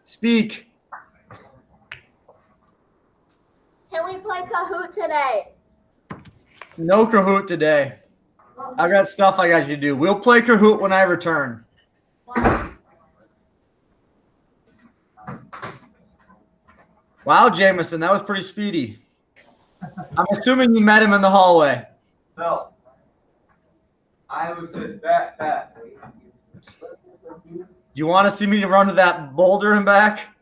Speak. Can we play Kahoot today? No Kahoot today. I got stuff I got you to do. We'll play Kahoot when I return. Wow, Jameson, that was pretty speedy. I'm assuming you met him in the hallway. No. I was just that. You want to see me run to that boulder and back?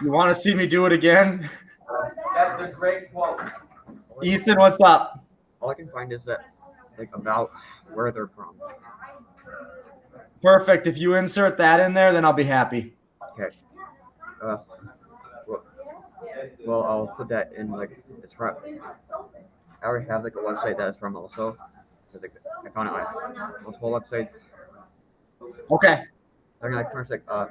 You want to see me do it again? That's a great quote. Ethan, what's up? All I can find is that, like, about where they're from. Perfect. If you insert that in there, then I'll be happy. Okay. Well, I'll put that in, like, it's from. I already have, like, a website that is from also. Like, I found it on multiple websites. Okay. I'm gonna pretty much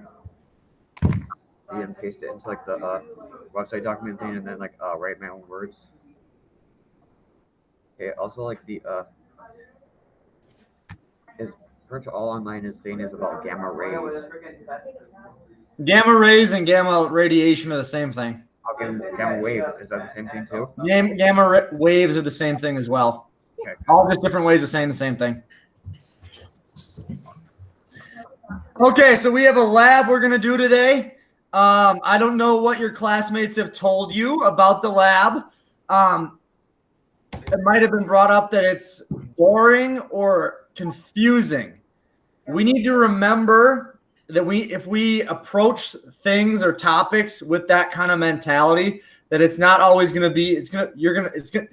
and paste it into like the website document thing, and then like write my own words. Okay. Also, like the is pretty much all online is saying is about gamma rays. Gamma rays and gamma radiation are the same thing. Gamma wave, is that the same thing too? Gamma waves are the same thing as well. Okay. All just different ways of saying the same thing. Okay, so we have a lab we're going to do today. I don't know what your classmates have told you about the lab. It might have been brought up that it's boring or confusing. We need to remember that if we approach things or topics with that kind of mentality, that it's not always going to be,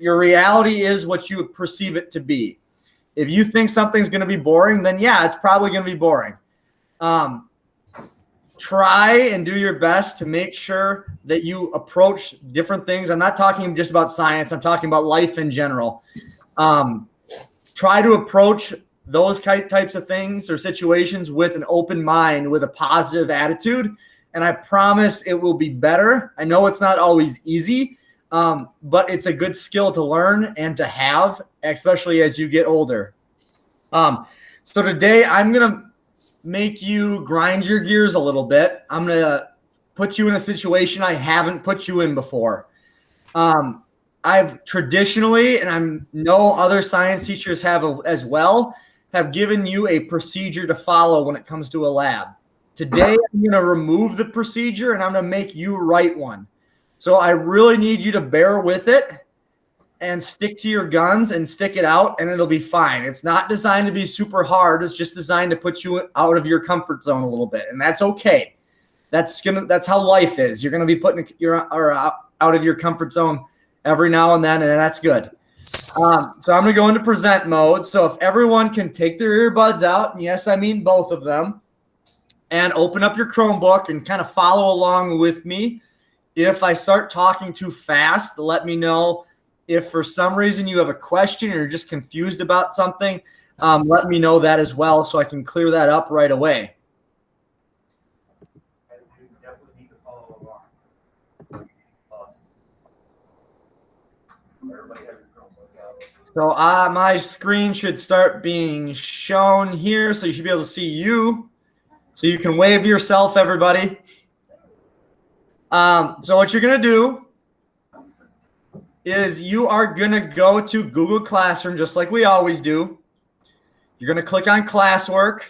your reality is what you perceive it to be. If you think something's going to be boring, then yeah, it's probably going to be boring. Try and do your best to make sure that you approach different things. I'm not talking just about science. I'm talking about life in general. Try to approach those types of things or situations with an open mind, with a positive attitude. And I promise it will be better. I know it's not always easy, but it's a good skill to learn and to have, especially as you get older. So today I'm going to make you grind your gears a little bit. I'm going to put you in a situation I haven't put you in before. I've traditionally, and I know other science teachers have as well, have given you a procedure to follow when it comes to a lab. Today, I'm going to remove the procedure and I'm going to make you write one. So I really need you to bear with it and stick to your guns and stick it out, and it'll be fine. It's not designed to be super hard. It's just designed to put you out of your comfort zone a little bit, and that's okay. That's how life is. You're going to be putting out of your comfort zone every now and then, and that's good. So I'm going to go into present mode. So if everyone can take their earbuds out, and yes, I mean both of them, and open up your Chromebook and kind of follow along with me. If I start talking too fast, let me know. If for some reason you have a question or you're just confused about something, let me know that as well so I can clear that up right away. So my screen should start being shown here, so you should be able to see you. So you can wave yourself, everybody. So what you're going to do is you are going to go to Google Classroom just like we always do. You're going to click on classwork,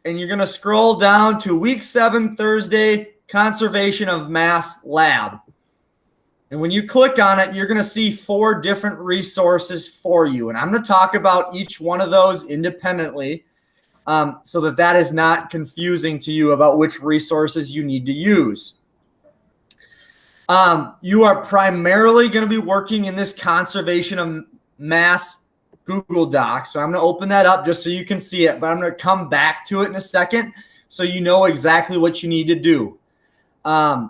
and you're going to scroll down to week 7, Thursday, Conservation of Mass Lab. And when you click on it, you're going to see 4 different resources for you. And I'm going to talk about each one of those independently so that is not confusing to you about which resources you need to use. You are primarily going to be working in this Conservation of Mass Google Doc. So I'm going to open that up just so you can see it, but I'm going to come back to it in a second so you know exactly what you need to do. I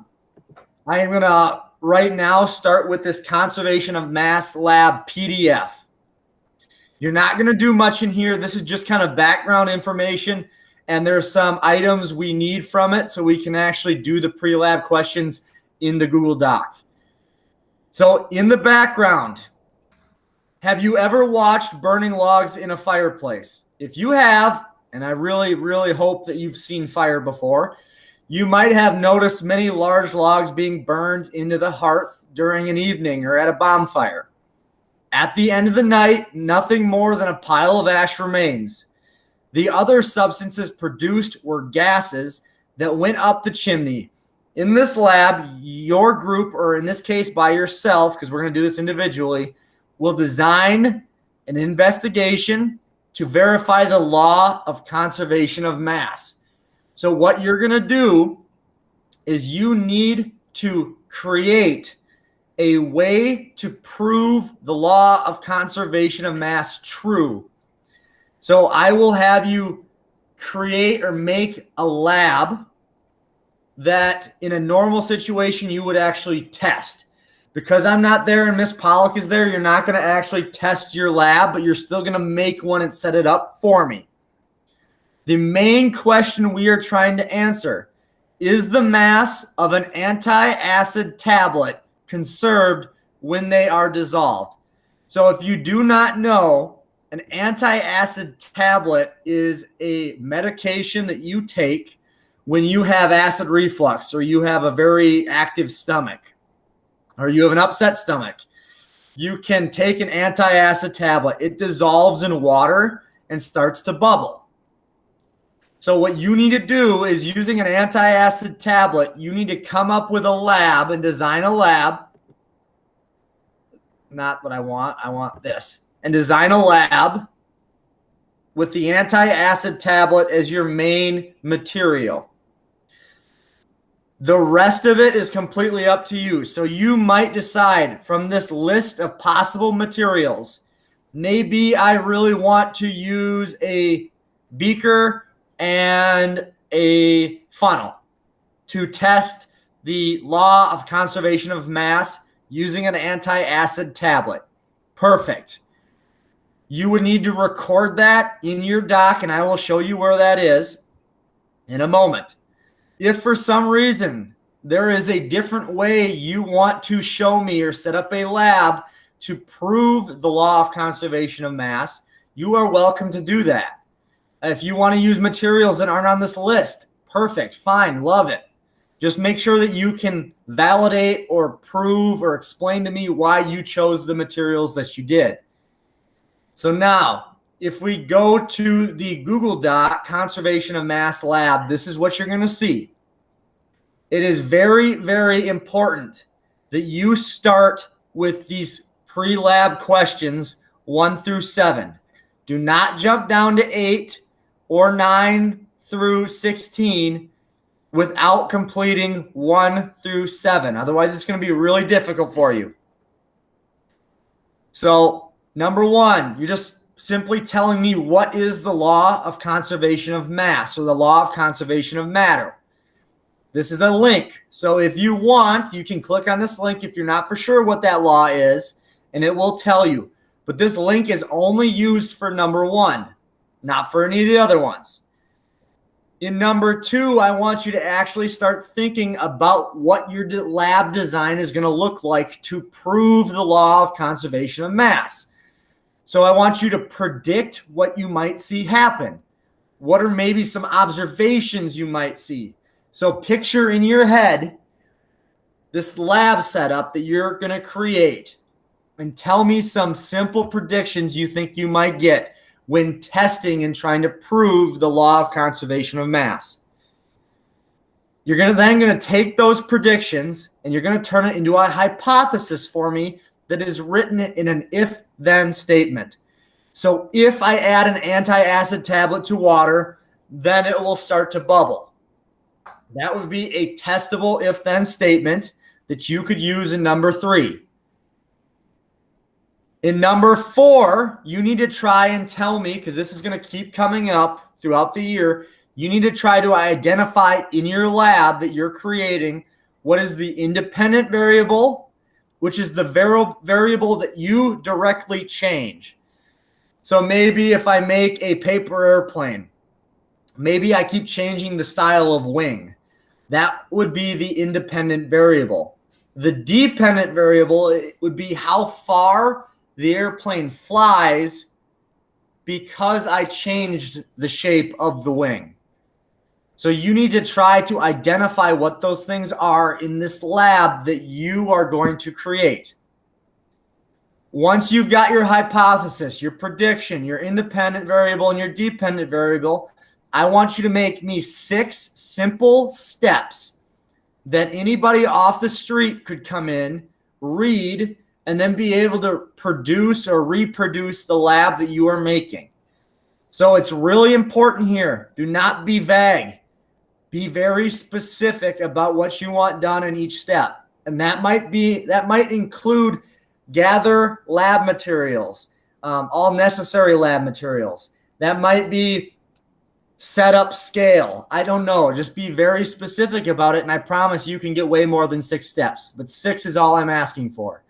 am going to right now start with this Conservation of Mass Lab PDF. You're not going to do much in here. This is just kind of background information, and there's some items we need from it so we can actually do the pre-lab questions in the Google Doc. So in the background, have you ever watched burning logs in a fireplace? If you have, and I really, really hope that you've seen fire before, you might have noticed many large logs being burned into the hearth during an evening or at a bonfire. At the end of the night, nothing more than a pile of ash remains. The other substances produced were gases that went up the chimney. In this lab, your group, or in this case by yourself, because we're going to do this individually, will design an investigation to verify the law of conservation of mass. So what you're going to do is you need to create a way to prove the law of conservation of mass true. So I will have you create or make a lab that in a normal situation you would actually test. Because I'm not there and Miss Pollock is there, you're not going to actually test your lab, but you're still going to make one and set it up for me. The main question we are trying to answer is the mass of an anti-acid tablet conserved when they are dissolved. So if you do not know, an anti-acid tablet is a medication that you take when you have acid reflux or you have a very active stomach or you have an upset stomach. You can take an anti-acid tablet. It dissolves in water and starts to bubble. So what you need to do is, using an anti-acid tablet, you need to come up with a lab and design a lab. Not what I want this. And design a lab with the anti-acid tablet as your main material. The rest of it is completely up to you. So you might decide from this list of possible materials, maybe I really want to use a beaker and a funnel to test the law of conservation of mass using an anti-acid tablet. Perfect. You would need to record that in your doc, and I will show you where that is in a moment. If for some reason there is a different way you want to show me or set up a lab to prove the law of conservation of mass, you are welcome to do that. If you want to use materials that aren't on this list, perfect, fine, love it. Just make sure that you can validate or prove or explain to me why you chose the materials that you did. So now, if we go to the Google Doc, Conservation of Mass Lab, this is what you're going to see. It is very, very important that you start with these pre-lab questions 1 through 7. Do not jump down to 8 or 9 through 16 without completing 1 through 7. Otherwise, it's going to be really difficult for you. So, number 1, you're just simply telling me what is the law of conservation of mass or the law of conservation of matter. This is a link. So if you want, you can click on this link if you're not for sure what that law is, and it will tell you. But this link is only used for number 1, not for any of the other ones. In number 2, I want you to actually start thinking about what your lab design is going to look like to prove the law of conservation of mass. So I want you to predict what you might see happen. What are maybe some observations you might see? So picture in your head this lab setup that you're going to create and tell me some simple predictions you think you might get when testing and trying to prove the law of conservation of mass. You're then going to take those predictions and you're going to turn it into a hypothesis for me that is written in an if-then statement. So if I add an anti-acid tablet to water, then it will start to bubble. That would be a testable if-then statement that you could use in number 3. In number 4, you need to try and tell me, because this is going to keep coming up throughout the year, you need to try to identify in your lab that you're creating what is the independent variable, which is the variable that you directly change. So maybe if I make a paper airplane, maybe I keep changing the style of wing. That would be the independent variable. The dependent variable would be how far the airplane flies because I changed the shape of the wing. So you need to try to identify what those things are in this lab that you are going to create. Once you've got your hypothesis, your prediction, your independent variable, and your dependent variable, I want you to make me 6 simple steps that anybody off the street could come in, read, and then be able to produce or reproduce the lab that you are making. So it's really important here. Do not be vague. Be very specific about what you want done in each step. And that might include gather lab materials, all necessary lab materials. That might be set up scale. I don't know. Just be very specific about it. And I promise you can get way more than 6 steps. But 6 is all I'm asking for.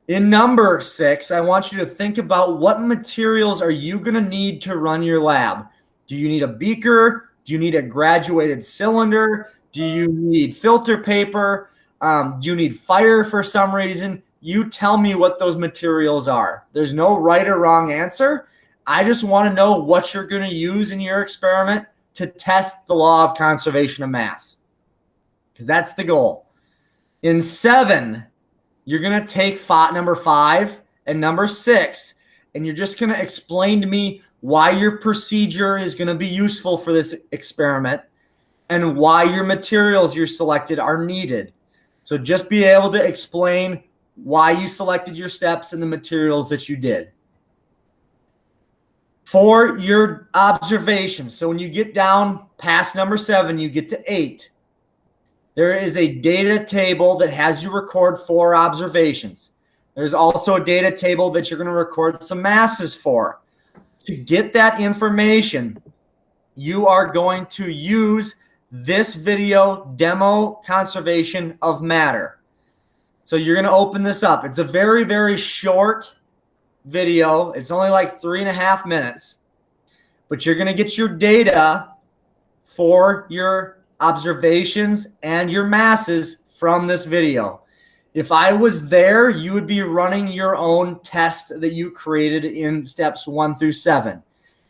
In number 6, I want you to think about what materials are you going to need to run your lab. Do you need a beaker? Do you need a graduated cylinder? Do you need filter paper? Do you need fire for some reason? You tell me what those materials are. There's no right or wrong answer. I just want to know what you're going to use in your experiment to test the law of conservation of mass, because that's the goal. In 7, you're going to take number 5 and number 6, and you're just going to explain to me why your procedure is going to be useful for this experiment and why your materials you selected are needed. So just be able to explain why you selected your steps and the materials that you did. For your observations, so when you get down past number 7, you get to 8. There is a data table that has you record 4 observations. There's also a data table that you're going to record some masses for. To get that information, you are going to use this video demo conservation of matter. So you're going to open this up. It's a very, very short video. It's only like 3.5 minutes, but you're going to get your data for your observations and your masses from this video. If I was there, you would be running your own test that you created in steps 1 through 7.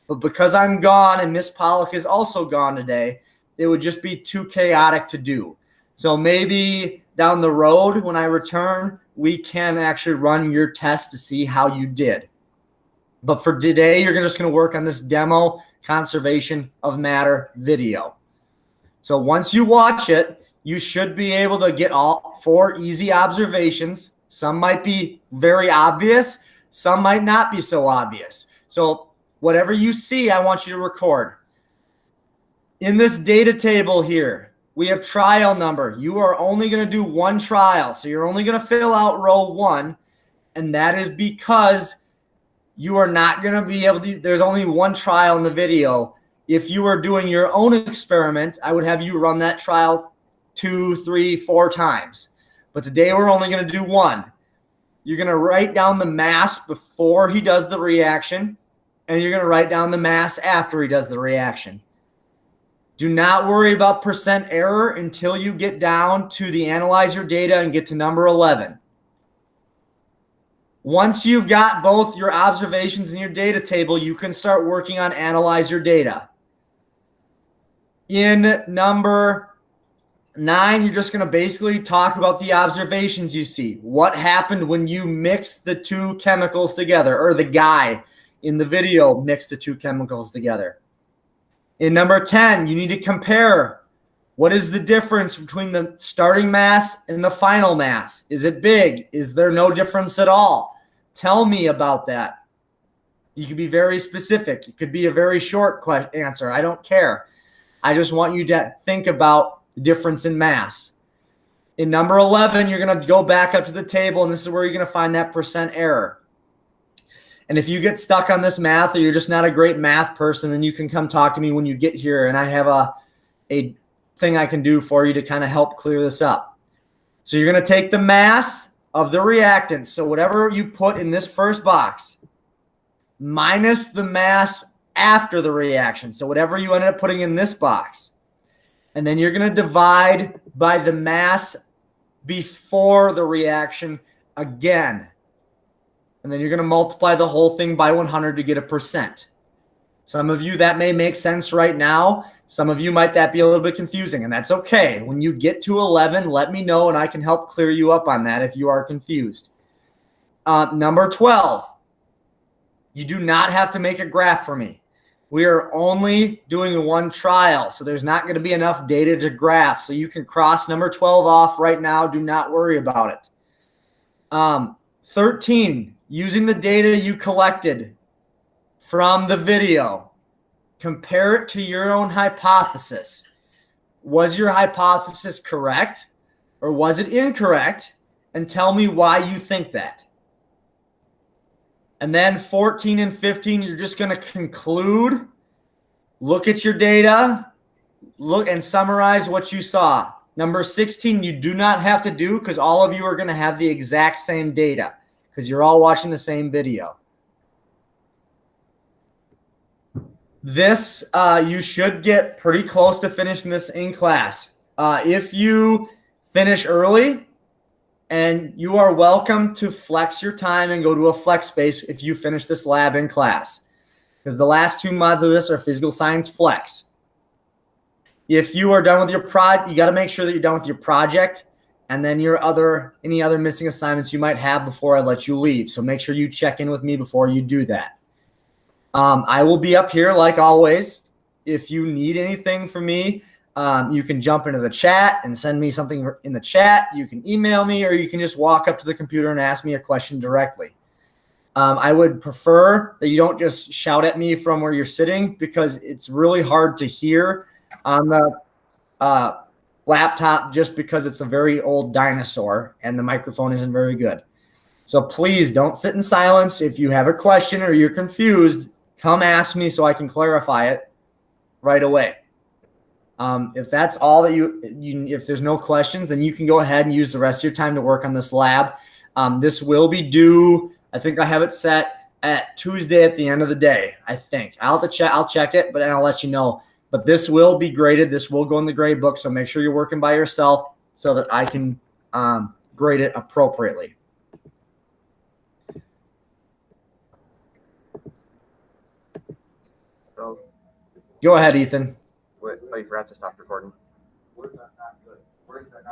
But because I'm gone and Miss Pollock is also gone today, it would just be too chaotic to do. So maybe down the road when I return, we can actually run your test to see how you did. But for today, you're just going to work on this demo conservation of matter video. So once you watch it, you should be able to get all 4 easy observations. Some might be very obvious. Some might not be so obvious. So whatever you see, I want you to record. In this data table here, we have trial number. You are only going to do 1 trial. So you're only going to fill out row 1. And that is because you are not going to be able to, there's only 1 trial in the video. If you were doing your own experiment, I would have you run that trial 2, 3, 4 times. But today we're only going to do 1. You're going to write down the mass before he does the reaction, and you're going to write down the mass after he does the reaction. Do not worry about percent error until you get down to the analyzer data and get to number 11. Once you've got both your observations and your data table, you can start working on analyzer data. In number 9, you're just going to basically talk about the observations you see. What happened when you mixed the 2 chemicals together, or the guy in the video mixed the 2 chemicals together. In number 10, you need to compare. What is the difference between the starting mass and the final mass? Is it big? Is there no difference at all? Tell me about that. You can be very specific. It could be a very short answer. I don't care. I just want you to think about the difference in mass. In number 11, you're going to go back up to the table, and this is where you're going to find that percent error. And if you get stuck on this math, or you're just not a great math person, then you can come talk to me when you get here, and I have a thing I can do for you to kind of help clear this up. So you're going to take the mass of the reactant, so whatever you put in this first box, minus the mass after the reaction, so whatever you ended up putting in this box. And then you're going to divide by the mass before the reaction again. and then you're going to multiply the whole thing by 100 to get a percent. Some of you, that may make sense right now. Some of you might that be a little bit confusing, and that's okay. When you get to 11, let me know, and I can help clear you up on that if you are confused. Number 12, you do not have to make a graph for me. We are only doing one trial, so there's not going to be enough data to graph. So you can cross number 12 off right now. Do not worry about it. 13, using the data you collected from the video, compare it to your own hypothesis. Was your hypothesis correct or was it incorrect? And tell me why you think that. And then 14 and 15, you're just going to conclude, look at your data, look and summarize what you saw. Number 16, you do not have to do because all of you are going to have the exact same data because you're all watching the same video. This, you should get pretty close to finishing this in class. If you finish early, and you are welcome to flex your time and go to a flex space if you finish this lab in class. Because the last 2 mods of this are physical science flex. If you are done with your you got to make sure that you're done with your project and then your any other missing assignments you might have before I let you leave. So make sure you check in with me before you do that. I will be up here like always. If you need anything from me, you can jump into the chat and send me something in the chat. You can email me, or you can just walk up to the computer and ask me a question directly. I would prefer that you don't just shout at me from where you're sitting because it's really hard to hear on the laptop just because it's a very old dinosaur and the microphone isn't very good. So please don't sit in silence. If you have a question or you're confused, come ask me so I can clarify it right away. If that's all that if there's no questions, then you can go ahead and use the rest of your time to work on this lab. This will be due, I think I have it set at Tuesday at the end of the day, I think. I'll check it, but then I'll let you know. But this will be graded. This will go in the grade book, so make sure you're working by yourself so that I can grade it appropriately. So, Go ahead, Ethan. wait, you forgot to stop recording. Where's that not good? Where's that not